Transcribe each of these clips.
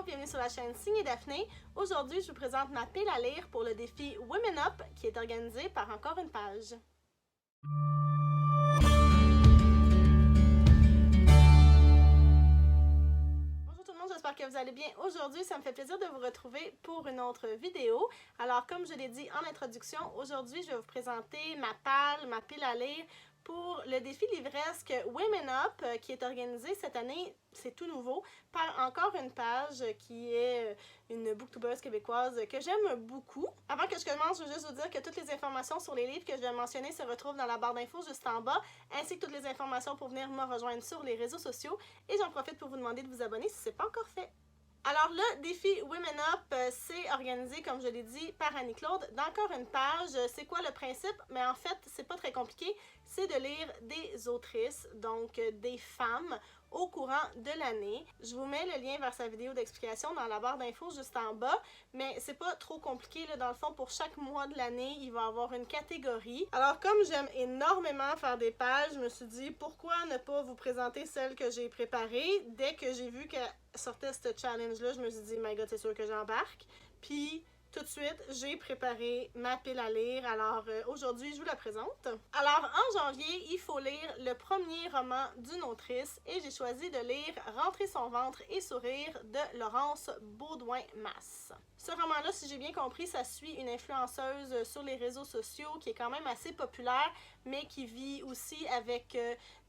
Bonjour, bienvenue sur la chaîne Signé Daphné. Aujourd'hui, je vous présente ma pile à lire pour le défi Women Up qui est organisé par Encore une page. Bonjour tout le monde, j'espère que vous allez bien. Aujourd'hui, ça me fait plaisir de vous retrouver pour une autre vidéo. Alors, comme je l'ai dit en introduction, aujourd'hui, je vais vous présenter ma pile à lire pour le défi livresque Women Up qui est organisé cette année, c'est tout nouveau, par Encore une page qui est une booktubeuse québécoise que j'aime beaucoup. Avant que je commence, je veux juste vous dire que toutes les informations sur les livres que je vais mentionner se retrouvent dans la barre d'infos juste en bas, ainsi que toutes les informations pour venir me rejoindre sur les réseaux sociaux. Et j'en profite pour vous demander de vous abonner si ce n'est pas encore fait. Alors le défi Women Up, c'est organisé, comme je l'ai dit, par Annie-Claude d'Encore une page. C'est quoi le principe? Mais en fait, c'est pas très compliqué. C'est de lire des autrices, donc des femmes, au courant de l'année. Je vous mets le lien vers sa vidéo d'explication dans la barre d'infos juste en bas, mais c'est pas trop compliqué là, dans le fond, pour chaque mois de l'année, il va y avoir une catégorie. Alors comme j'aime énormément faire des pages, je me suis dit pourquoi ne pas vous présenter celle que j'ai préparée. Dès que j'ai vu qu'elle sortait ce challenge-là, je me suis dit my god, c'est sûr que j'embarque. Puis tout de suite, j'ai préparé ma pile à lire, alors aujourd'hui, je vous la présente. Alors, en janvier, il faut lire le premier roman d'une autrice et j'ai choisi de lire Rentrer son ventre et sourire de Laurence Beaudoin-Masse. Ce roman-là, si j'ai bien compris, ça suit une influenceuse sur les réseaux sociaux qui est quand même assez populaire, mais qui vit aussi avec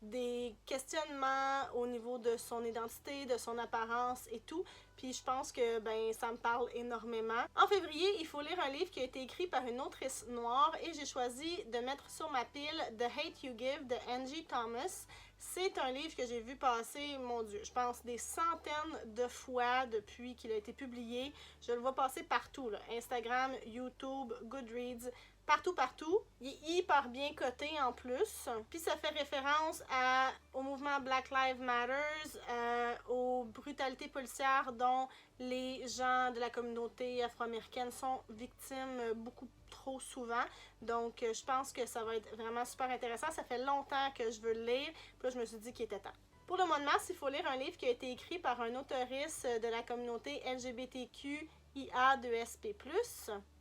des questionnements au niveau de son identité, de son apparence et tout. Puis je pense que ça me parle énormément. En février, il faut lire un livre qui a été écrit par une autrice noire et j'ai choisi de mettre sur ma pile The Hate You Give de Angie Thomas. C'est un livre que j'ai vu passer, mon Dieu, je pense des centaines de fois depuis qu'il a été publié. Je le vois passer partout, là. Instagram, YouTube, Goodreads, partout. Il est hyper bien coté en plus. Puis ça fait référence au mouvement Black Lives Matter, aux brutalités policières dont les gens de la communauté afro-américaine sont victimes beaucoup trop souvent. Donc je pense que ça va être vraiment super intéressant. Ça fait longtemps que je veux le lire. Puis là, je me suis dit qu'il était temps. Pour le mois de mars, il faut lire un livre qui a été écrit par un auteuriste de la communauté LGBTQ IA2SP+.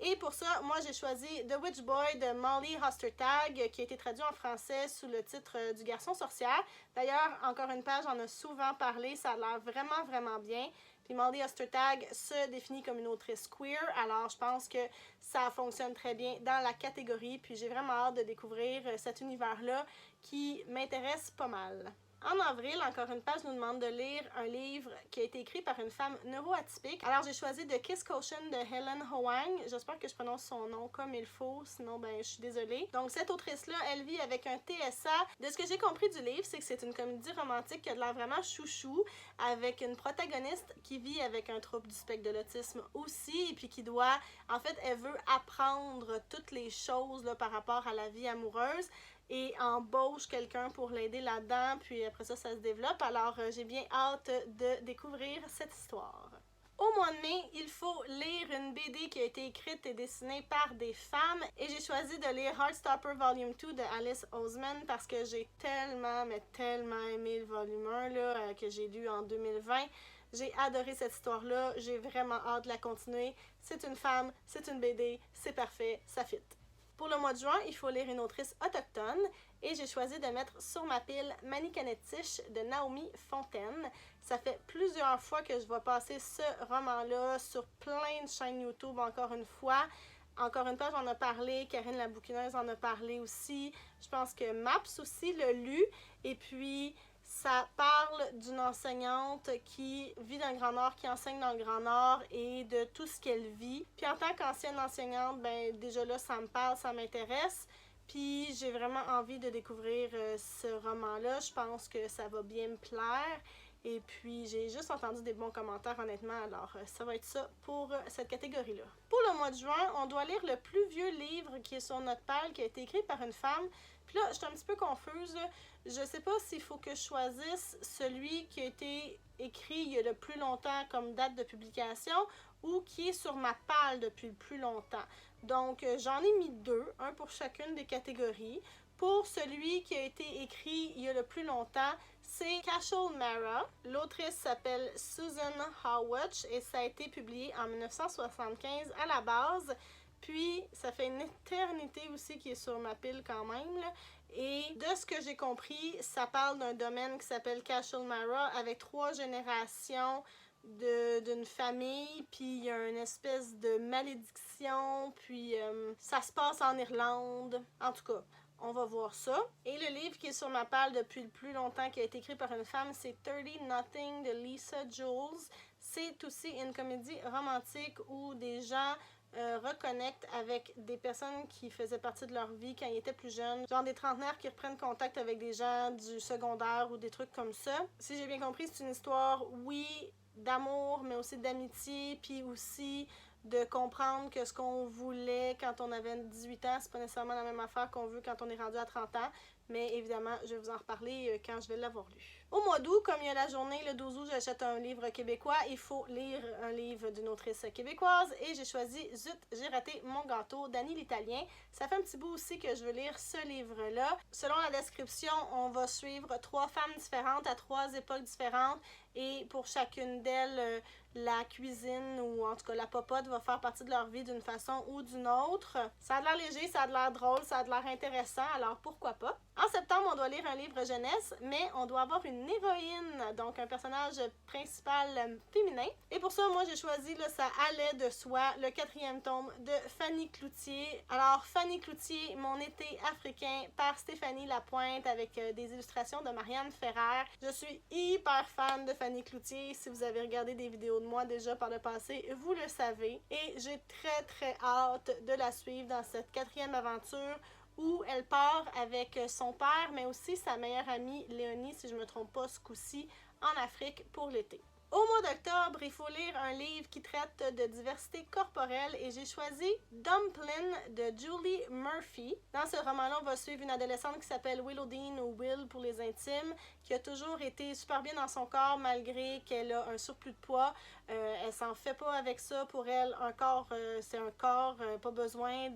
Et pour ça, moi j'ai choisi The Witch Boy de Molly Ostertag qui a été traduit en français sous le titre du Garçon sorcière. D'ailleurs, Encore une page, j'en ai souvent parlé, ça a l'air vraiment bien. Puis Molly Ostertag se définit comme une autrice queer, alors je pense que ça fonctionne très bien dans la catégorie. Puis j'ai vraiment hâte de découvrir cet univers-là qui m'intéresse pas mal. En avril, Encore une page nous demande de lire un livre qui a été écrit par une femme neuroatypique. Alors j'ai choisi The Kiss Caution de Helen Hoang. J'espère que je prononce son nom comme il faut, sinon je suis désolée. Donc cette autrice-là, elle vit avec un TSA. De ce que j'ai compris du livre, c'est que c'est une comédie romantique qui a de l'air vraiment chouchou, avec une protagoniste qui vit avec un trouble du spectre de l'autisme aussi, et puis qui doit, en fait, elle veut apprendre toutes les choses là, par rapport à la vie amoureuse, et embauche quelqu'un pour l'aider là-dedans, puis après ça, ça se développe. Alors, j'ai bien hâte de découvrir cette histoire. Au mois de mai, il faut lire une BD qui a été écrite et dessinée par des femmes, et j'ai choisi de lire Heartstopper Volume 2 de Alice Oseman parce que j'ai tellement aimé le volume 1 là, que j'ai lu en 2020. J'ai adoré cette histoire-là, j'ai vraiment hâte de la continuer. C'est une femme, c'est une BD, c'est parfait, ça fit. Pour le mois de juin, il faut lire une autrice autochtone et j'ai choisi de mettre sur ma pile Manikanetich de Naomi Fontaine. Ça fait plusieurs fois que je vois passer ce roman-là sur plein de chaînes YouTube encore une fois. Encore une page, j'en ai parlé, Karine la bouquineuse en a parlé aussi. Je pense que Maps aussi l'a lu. Et puis, ça parle d'une enseignante qui vit dans le Grand Nord, qui enseigne dans le Grand Nord et de tout ce qu'elle vit. Puis en tant qu'ancienne enseignante, déjà là, ça me parle, ça m'intéresse. Puis j'ai vraiment envie de découvrir ce roman-là. Je pense que ça va bien me plaire. Et puis, j'ai juste entendu des bons commentaires, honnêtement, alors ça va être ça pour cette catégorie-là. Pour le mois de juin, on doit lire le plus vieux livre qui est sur notre pile, qui a été écrit par une femme. Puis là, je suis un petit peu confuse. Je sais pas s'il faut que je choisisse celui qui a été écrit il y a le plus longtemps comme date de publication ou qui est sur ma pile depuis le plus longtemps. Donc, j'en ai mis deux, un pour chacune des catégories. Pour celui qui a été écrit il y a le plus longtemps, c'est Cashel Mara. L'autrice s'appelle Susan Howatch et ça a été publié en 1975 à la base. Puis, ça fait une éternité aussi qui est sur ma pile quand même, là. Et de ce que j'ai compris, ça parle d'un domaine qui s'appelle Cashel Mara avec 3 générations d'une famille, puis il y a une espèce de malédiction, puis ça se passe en Irlande. En tout cas, on va voir ça. Et le livre qui est sur ma palle depuis le plus longtemps, qui a été écrit par une femme, c'est 30 Nothing de Lisa Jules. C'est aussi une comédie romantique où des gens reconnectent avec des personnes qui faisaient partie de leur vie quand ils étaient plus jeunes, genre des trentenaires qui reprennent contact avec des gens du secondaire ou des trucs comme ça. Si j'ai bien compris, c'est une histoire, oui, d'amour, mais aussi d'amitié, puis aussi de comprendre que ce qu'on voulait quand on avait 18 ans, c'est pas nécessairement la même affaire qu'on veut quand on est rendu à 30 ans, mais évidemment, je vais vous en reparler quand je vais l'avoir lu. Au mois d'août, comme il y a la journée, le 12 août, j'achète un livre québécois. Il faut lire un livre d'une autrice québécoise et j'ai choisi Zut, j'ai raté mon gâteau d'Annie l'Italien. Ça fait un petit bout aussi que je veux lire ce livre-là. Selon la description, on va suivre 3 femmes différentes à 3 époques différentes et pour chacune d'elles, la cuisine ou en tout cas la popote va faire partie de leur vie d'une façon ou d'une autre. Ça a de l'air léger, ça a de l'air drôle, ça a de l'air intéressant, alors pourquoi pas? En septembre, on doit lire un livre jeunesse, mais on doit avoir une héroïne, donc un personnage principal féminin. Et pour ça, moi j'ai choisi, là, ça allait de soi, le 4e tome de Fanny Cloutier. Alors Fanny Cloutier, Mon été africain par Stéphanie Lapointe avec des illustrations de Marianne Ferrer. Je suis hyper fan de Fanny Cloutier. Si vous avez regardé des vidéos de moi déjà par le passé, vous le savez. Et j'ai très hâte de la suivre dans cette 4e aventure où elle part avec son père, mais aussi sa meilleure amie Léonie, si je ne me trompe pas, ce coup-ci, en Afrique pour l'été. Au mois d'octobre, il faut lire un livre qui traite de diversité corporelle et j'ai choisi Dumplin de Julie Murphy. Dans ce roman-là, on va suivre une adolescente qui s'appelle Willowdean ou Will pour les intimes, qui a toujours été super bien dans son corps malgré qu'elle a un surplus de poids. Elle s'en fait pas avec ça. Pour elle, un corps, c'est un corps, pas besoin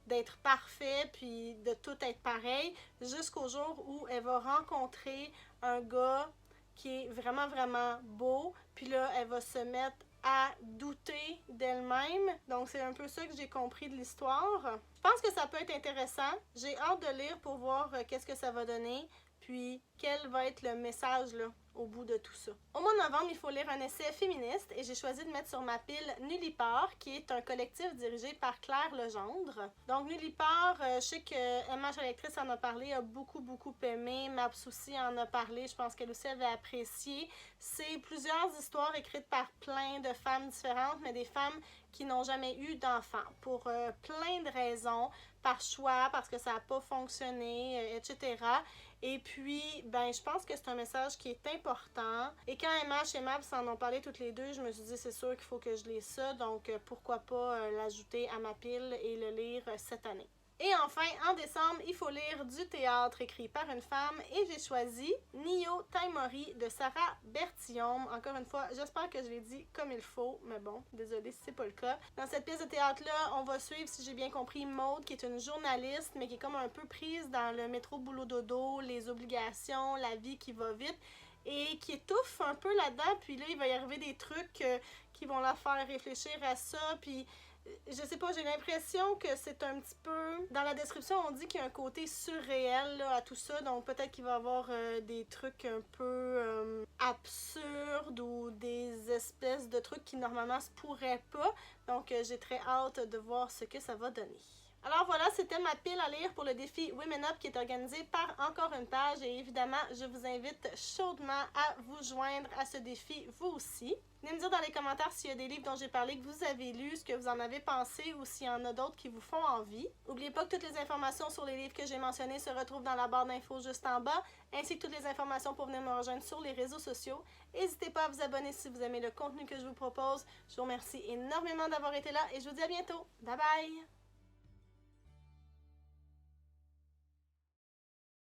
d'être parfait puis de tout être pareil, jusqu'au jour où elle va rencontrer un gars qui est vraiment beau, puis là, elle va se mettre à douter d'elle-même. Donc, c'est un peu ça que j'ai compris de l'histoire. Je pense que ça peut être intéressant. J'ai hâte de lire pour voir qu'est-ce que ça va donner, puis quel va être le message là, au bout de tout ça. Au mois de novembre, il faut lire un essai féministe et j'ai choisi de mettre sur ma pile Nullipare, qui est un collectif dirigé par Claire Legendre. Donc Nullipare, je sais que Emma Chalectrice en a parlé, a beaucoup aimé, Maps aussi en a parlé, je pense qu'elle aussi avait apprécié. C'est plusieurs histoires écrites par plein de femmes différentes, mais des femmes qui n'ont jamais eu d'enfants, pour plein de raisons, par choix, parce que ça n'a pas fonctionné, etc. Et puis, ben, je pense que c'est un message qui est important. Et quand Emma et Mab s'en ont parlé toutes les deux, je me suis dit, c'est sûr qu'il faut que je lise ça. Donc, pourquoi pas l'ajouter à ma pile et le lire cette année. Et enfin, en décembre, il faut lire du théâtre écrit par une femme et j'ai choisi Nio Taimori de Sarah Bertillon. Encore une fois, j'espère que je l'ai dit comme il faut, mais bon, désolée si c'est pas le cas. Dans cette pièce de théâtre-là, on va suivre, si j'ai bien compris, Maude, qui est une journaliste, mais qui est comme un peu prise dans le métro boulot dodo, les obligations, la vie qui va vite, et qui étouffe un peu là-dedans, puis là, il va y arriver des trucs qui vont la faire réfléchir à ça, puis je sais pas, j'ai l'impression que c'est un petit peu... Dans la description, on dit qu'il y a un côté surréel là, à tout ça, donc peut-être qu'il va y avoir des trucs un peu absurdes ou des espèces de trucs qui normalement se pourraient pas. Donc j'ai très hâte de voir ce que ça va donner. Alors voilà, c'était ma pile à lire pour le défi Women Up qui est organisé par Encore une page et évidemment, je vous invite chaudement à vous joindre à ce défi vous aussi. Venez me dire dans les commentaires s'il y a des livres dont j'ai parlé que vous avez lus, ce que vous en avez pensé ou s'il y en a d'autres qui vous font envie. N'oubliez pas que toutes les informations sur les livres que j'ai mentionnés se retrouvent dans la barre d'infos juste en bas, ainsi que toutes les informations pour venir me rejoindre sur les réseaux sociaux. N'hésitez pas à vous abonner si vous aimez le contenu que je vous propose. Je vous remercie énormément d'avoir été là et je vous dis à bientôt. Bye bye!